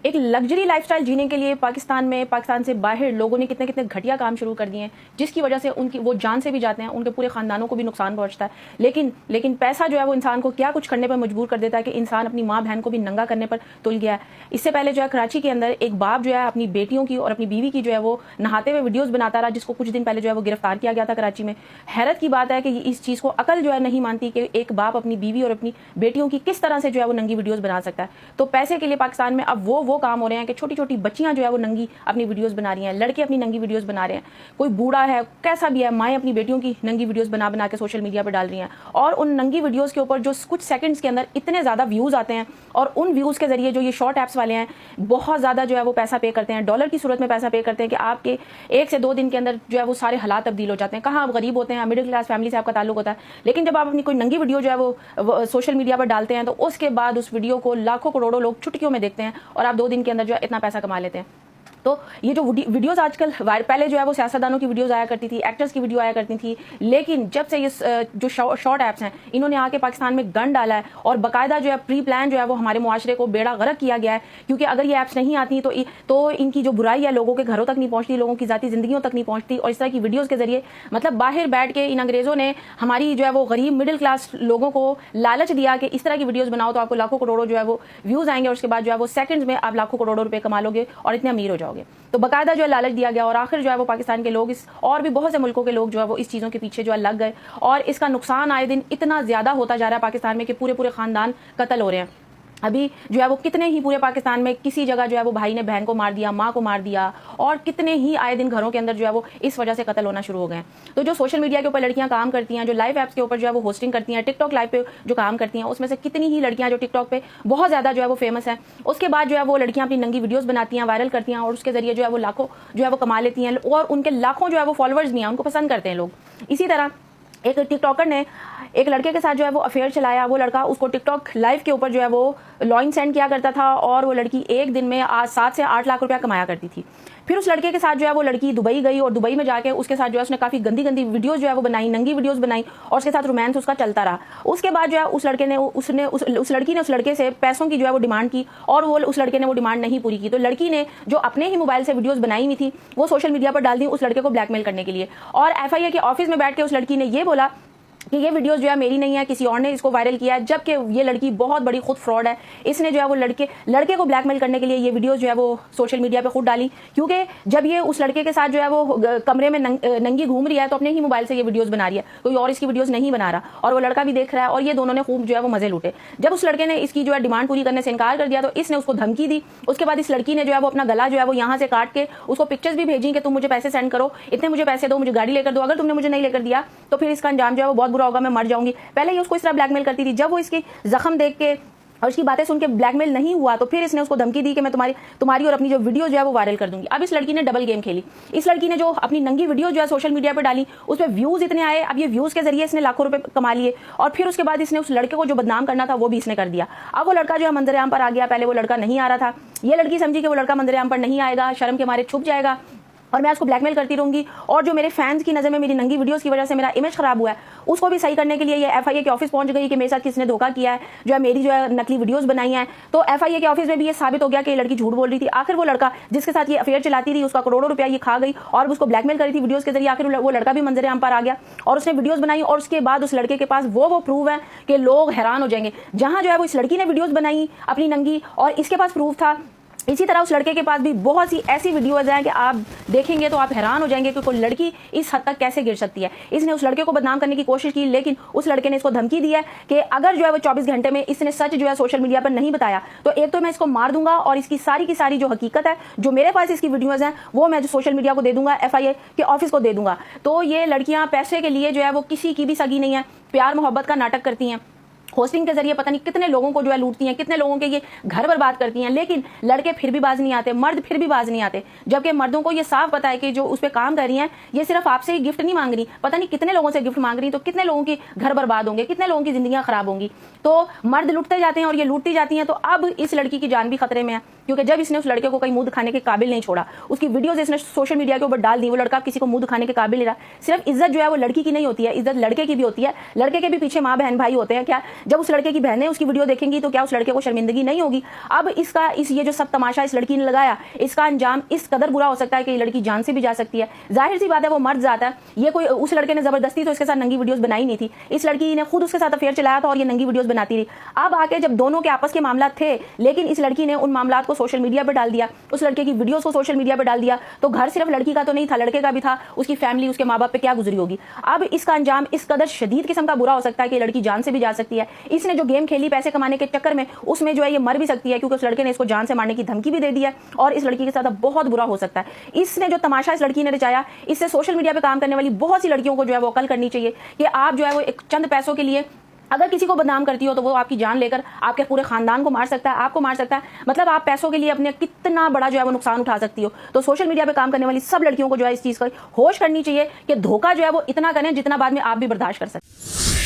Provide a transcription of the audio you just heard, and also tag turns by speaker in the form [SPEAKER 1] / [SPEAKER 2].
[SPEAKER 1] एक luxury lifestyle जीने के लिए पाकिस्तान से बाहर लोगों ने कितने कितने घटिया काम शुरू कर दिए हैं, जिसकी वजह से उनकी वो जान से भी जाते हैं, उनके पूरे खानदानों को भी नुकसान पहुंचता है। लेकिन पैसा जो है वो इंसान को क्या कुछ करने पर मजबूर कर देता है कि इंसान अपनी माँ बहन को भी नंगा करने पर तुल गया है। इससे पहले जो है कराची के अंदर एक बाप जो है अपनी बेटियों की और अपनी बीवी की जो है वो नहाते हुए वीडियोस बनाता रहा, जिसको कुछ दिन पहले जो है वो गिरफ्तार किया गया था कराची में। हैरत की बात है कि इस चीज़ को अकल जो है नहीं मानती कि एक बाप अपनी बीवी और अपनी बेटियों की किस तरह से जो है वो नंगी वीडियोस बना सकता है। तो पैसे के लिए पाकिस्तान में अब वो काम हो रहे हैं कि छोटी छोटी बच्चियां जो है वो नंगी अपनी वीडियोस बना रही हैं, लड़के अपनी नंगी वीडियोस बना रहे हैं, कोई बूढ़ा है कैसा भी है, माएँ अपनी बेटियों की नंगी वीडियोस बना के सोशल मीडिया पर डाल रही हैं। और उन नंगी वीडियोस के ऊपर जो कुछ सेकंड्स के अंदर इतने ज़्यादा व्यूज़ आते हैं, और उन व्यूज़ के जरिए जो ये शॉर्ट ऐप्स वाले हैं बहुत ज़्यादा जो है वो पैसा पे करते हैं, डॉलर की सूरत में पैसा पे करते हैं कि आपके 1 से 2 दिन के अंदर जो है वो सारे हालात तब्दील हो जाते हैं। कहाँ आप गरीब होते हैं, मिडिल क्लास फैमिली से आपका ताल्लुक होता है, लेकिन जब आप अपनी कोई नंगी वीडियो जो है वो सोशल मीडिया पर डालते हैं तो उसके बाद उस वीडियो को लाखों करोड़ों लोग चुटकियों में देखते हैं और आप 2 दिन के अंदर जो है इतना पैसा कमा लेते हैं। तो ये जो वीडियोस आजकल पहले जो है वो सियासतदानों की वीडियोस आया करती थी, एक्टर्स की वीडियो आया करती थी, लेकिन जब से ये जो शॉर्ट ऐप्स हैं इन्होंने आके पाकिस्तान में गन डाला है और बाकायदा जो है प्री प्लान जो है वो हमारे मुआशरे को बेड़ा गर्क किया गया है। क्योंकि अगर ये ऐप्स नहीं आती तो इनकी जो बुराई है लोगों के घरों तक नहीं पहुंचती, लोगों की ज़ाती ज़िंदगियों तक नहीं पहुंचती। और इस तरह की वीडियोज़ के जरिए मतलब बाहर बैठ के इन अंग्रेज़ों ने हमारी जो है वो गरीब मिडिल क्लास लोगों को लालच दिया कि इस तरह की वीडियोज़ बनाओ तो आपको लाखों करोड़ों जो है वो व्यूज़ आएंगे और उसके बाद जो है वो सेकंड्स में आप लाखों करोड़ों रुपए कमा लोगे और इतने अमीर हो जाओगे। तो बाकायदा जो है लालच दिया गया और आखिर जो है वो पाकिस्तान के लोग और भी बहुत से मुल्कों के लोग जो है वो इस चीज़ों के पीछे जो है लग गए और इसका नुकसान आए दिन इतना ज़्यादा होता जा रहा है पाकिस्तान में कि पूरे पूरे ख़ानदान कत्ल हो रहे हैं। अभी जो है वो कितने ही पूरे पाकिस्तान में किसी जगह जो है वो भाई ने बहन को मार दिया, माँ को मार दिया, और कितने ही आए दिन घरों के अंदर जो है वो इस वजह से कत्ल होना शुरू हो गए। तो जो सोशल मीडिया के ऊपर लड़कियां काम करती हैं, जो लाइव ऐप्स के ऊपर जो है वो होस्टिंग करती हैं, टिकटॉक लाइव पे जो काम करती हैं, उसमें से कितनी ही लड़कियां जो टिकटॉक पे बहुत ज़्यादा जो है वो फेमस हैं, उसके बाद जो है वो लड़कियां अपनी नंगी वीडियोज़ बनाती हैं, वायरल करती हैं और उसके जरिए जो है वो लाखों जो है वो कमा लेती हैं और उनके लाखों जो है वो फॉलोअर्स भी हैं, उनको पसंद करते हैं लोग। इसी तरह एक टिकटॉकर ने एक लड़के के साथ जो है वो अफेयर चलाया। वो लड़का उसको टिकटॉक लाइव के ऊपर जो है वो लॉइन सेंड किया करता था और वो लड़की एक दिन में 7 से 8 लाख रुपया कमाया करती थी। फिर उस लड़के के साथ जो है वो लड़की दुबई गई और दुबई में जाके उसके साथ जो है उसने काफ़ी गंदी गंदी वीडियोज़ जो है वो बनाई, नंगी वीडियोज़ बनाई और उसके साथ रोमांस उसका चलता रहा। उसके बाद जो है उस लड़की ने उस लड़के से पैसों की जो है वो डिमांड की और उस लड़के ने वो डिमांड नहीं पूरी की। तो लड़की ने जो अपने ही मोबाइल से वीडियोज़ बनाई हुई थी वो सोशल मीडिया पर डाल दी उस लड़के को ब्लैकमेल करने के लिए। और FIA के ऑफिस में बैठ के उस लड़की ने ये बोला कि ये वीडियोस जो है मेरी नहीं है, किसी और ने इसको वायरल किया है, जबकि ये लड़की बहुत बड़ी खुद फ्रॉड है। इसने जो है वो लड़के को ब्लैकमेल करने के लिए ये वीडियोस जो है वो सोशल मीडिया पे खुद डाली, क्योंकि जब ये उस लड़के के साथ जो है वो कमरे में नंगी घूम रही है तो अपने ही मोबाइल से ये वीडियोस बना रही है, कोई और इसकी वीडियोस नहीं बना रहा और वो लड़का भी देख रहा है और ये दोनों ने खूब जो है वो मजे लूटे। जब उस लड़के ने इसकी जो है डिमांड पूरी करने से इनकार कर दिया तो इसने उसको धमकी दी। उसके बाद इस लड़की ने जो है वो अपना गला जो है वो यहाँ से काट के उसको पिक्चर्स भी भेजी कि तुम मुझे पैसे सेंड करो, इतने मुझे पैसे दो, मुझे गाड़ी लेकर दो, अगर तुमने मुझे नहीं लेकर दिया तो फिर इसका अंजाम जो है वो बहुत बुरा होगा, मैं मर जाऊंगी। पहले ये उसको इस तरह ब्लैकमेल करती थी। जब वो इसकी जख्म देख के और उसकी बातें सुन के ब्लैकमेल नहीं हुआ तो फिर इसने उसको धमकी दी कि मैं तुम्हारी और अपनी जो वीडियो जो है वो वायरल कर दूंगी। अब इस लड़की ने डबल गेम खेली। इस लड़की ने जो अपनी नंगी वीडियो जो है सोशल मीडिया पर डाली उस पर व्यूज इतने आए, अब ये व्यूज के जरिए इसने लाखों रुपए कमा लिए और फिर उसके बाद इसने उस लड़के को जो बदनाम करना था वो भी इसने कर दिया। अब वो लड़का जो है मंजरेआम पर आ गया। पहले वो लड़का नहीं आ रहा था, ये लड़की समझी कि वो लड़का मंजरेआम पर नहीं आएगा, शर्म के मारे छुप जाएगा और मैं उसको ब्लैकमेल करती रहूंगी और जो मेरे फैंस की नज़र में मेरी नंगी वीडियोस की वजह से मेरा इमेज खराब हुआ है उसको भी सही करने के लिए ये FIA के ऑफिस पहुंच गई कि मेरे साथ किसने धोखा किया है, जो है मेरी जो है नकली वीडियोस बनाई हैं। तो FIA के ऑफिस में भी ये साबित हो गया कि ये लड़की झूठ बोल रही थी। आखिर वो लड़का जिसके साथ ये अफेयर चलाती थी उसका करोड़ों रुपया ये खा गई और उसको ब्लैकमेल करी थी वीडियोस के जरिए। आखिर वो लड़का भी मंजरेआम पर आ गया और उसने वीडियोस बनाई और उसके बाद उस लड़के के पास वो प्रूफ है कि लोग हैरान हो जाएंगे। जहां जो है वो इस लड़की ने वीडियोस बनाई अपनी नंगी और इसके पास प्रूफ था, इसी तरह उस लड़के के पास भी बहुत सी ऐसी वीडियोज़ हैं कि आप देखेंगे तो आप हैरान हो जाएंगे कि कोई लड़की इस हद तक कैसे गिर सकती है। इसने उस लड़के को बदनाम करने की कोशिश की लेकिन उस लड़के ने इसको धमकी दी है कि अगर जो है वो 24 घंटे में इसने सच जो है सोशल मीडिया पर नहीं बताया तो एक तो मैं इसको मार दूंगा और इसकी सारी की सारी जो हकीकत है जो मेरे पास इसकी वीडियोज़ हैं वो मैं जो सोशल मीडिया को दे दूंगा, FIA के ऑफिस को दे दूंगा। तो ये लड़कियाँ पैसे के लिए जो है वो किसी की भी सगी नहीं है, प्यार मोहब्बत का नाटक करती हैं, होस्टिंग के जरिए पता नहीं कितने लोगों को जो है लूटती हैं, कितने लोगों के ये घर बर्बाद करती हैं। लेकिन लड़के फिर भी बाज नहीं आते, मर्द फिर भी बाज नहीं आते, जबकि मर्दों को ये साफ पता है कि जो उस पर काम कर रही हैं ये सिर्फ आपसे ही गिफ्ट नहीं मांग रही, पता नहीं कितने लोगों से गिफ्ट मांग रही, तो कितने लोगों के घर बर्बाद होंगे, कितने लोगों की जिंदगियां खराब होंगी। तो मर्द लुटते जाते हैं और ये लूटती जाती हैं। तो अब इस लड़की की जान भी खतरे में है क्योंकि जब इसने उस लड़के को कहीं मुंह दिखाने के काबिल नहीं छोड़ा, उसकी वीडियोस इसने सोशल मीडिया के ऊपर डाल दी, वो लड़का किसी को मुंह दिखाने के काबिल नहीं रहा। सिर्फ इज्जत जो है वो लड़की की नहीं होती है, इज्जत लड़के की भी होती है। लड़के के भी पीछे माँ बहन भाई होते हैं क्या, जब उस लड़के की बहनें उसकी वीडियो देखेंगी तो क्या उस लड़के को शर्मिंदगी नहीं होगी? अब ये जो सब तमाशा इस लड़की ने लगाया, इसका अंजाम इस कदर बुरा हो सकता है कि ये लड़की जान से भी जा सकती है। जाहिर सी बात है, वो मर्द जाता है, ये कोई उस लड़के ने जबरदस्ती तो इसके साथ नंगी वीडियोस बनाई नहीं थी, इस लड़की ने खुद उसके साथ अफेयर चलाया था और ये नंगी वीडियोस बनाती रही। अब आके जब दोनों के आपस के मामला थे, लेकिन इस लड़की ने उन मामलात को सोशल मीडिया पर डाल दिया, उस लड़के की वीडियोस को सोशल मीडिया पर डाल दिया, तो घर सिर्फ लड़की का तो नहीं था, लड़के का भी था। उसकी फैमिली, उसके माँ बाप पे क्या गुजरी होगी? अब इसका अंजाम इस कदर शदीद किस्म का बुरा हो सकता है कि लड़की जान से भी जा सकती है। इसने जो गेम खेली पैसे कमाने के चक्कर में, उसमें जो है ये मर भी सकती है, क्योंकि उस लड़के ने इसको जान से मारने की धमकी भी दे दी है और इस लड़की के साथ बहुत बुरा हो सकता है। इसने जो तमाशा इस लड़की ने रचाया, इससे सोशल मीडिया पे काम करने वाली बहुत सी लड़कियों को जो है वो अकल करनी चाहिए कि आप जो है वो एक चंद पैसों के लिए अगर किसी को बदनाम करती हो तो वो आपकी जान लेकर आपके पूरे खानदान को मार सकता है, आपको मार सकता है। मतलब आप पैसों के लिए अपने कितना बड़ा जो है वो नुकसान उठा सकती हो। तो सोशल मीडिया पे काम करने वाली सब लड़कियों को जो है इस चीज़ का होश करनी चाहिए कि धोखा जो है वो इतना करें जितना बाद में आप भी बर्दाश्त कर सकते हैं।